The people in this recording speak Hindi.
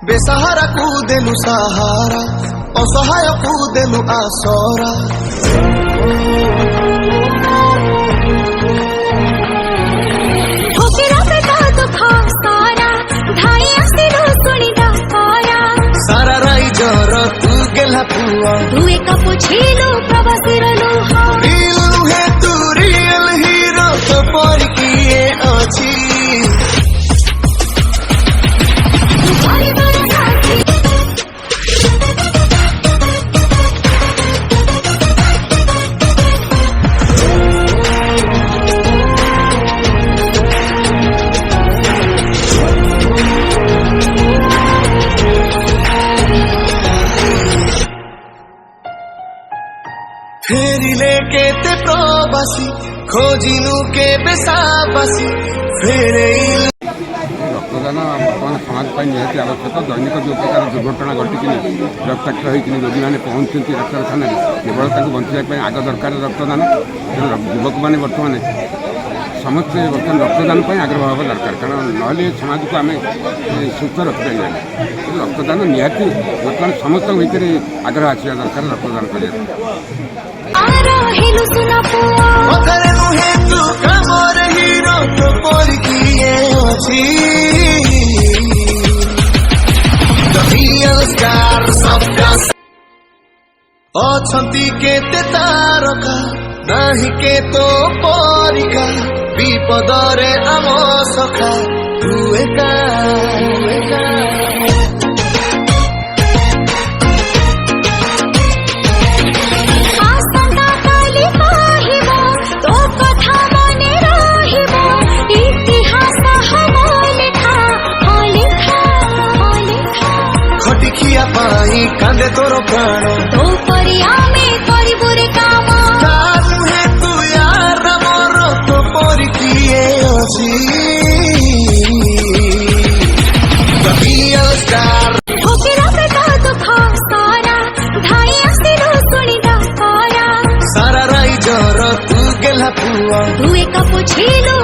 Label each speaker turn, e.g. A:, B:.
A: बेसहारा को देलु सहारा असहाय को देलु आसरा सारा राइजर तू गेला पुआ
B: तू एक पुछिलु प्रवासी लुहा
A: रियल है तू रियल हीरो तो पर किए अछि फेरिले के ते प्रवासी खोजिनु के बेसाबासी फेरे
C: रक्तदान बर्तमान समाज पर निहाती आवश्यक। दैनिक जो प्रकार दुर्घटना घटिकी रक्ताक्त होती रोगी मैंने पहुँचती डाक्तखाना केवल बचाई आग दरकार रक्तदान। युवक मैंने बर्तमान समस्ते बर्तमान रक्तदान आग्रह हवा दरकार कारण ना समाज को आम सुस्थ रखिपार। रक्तदान निहाती बर्तमान समस्त भर आग्रह आसा दरकार रक्तदान करने।
A: अछंती केते तारका नाही के तो परिका विपदरे आम सखा तू एका खटिखिया पाई कांदे तोर प्राण
B: तो परिया में करिबु रे काम
A: कालु है तू यार मोर तो परि किए अछि रियल स्टार
B: होकेरा पे तो दुख सारा धाई आसिरो सुनिदा पारा
A: सारा राइजर तू गेला पुआ
B: तू एक पुछिलु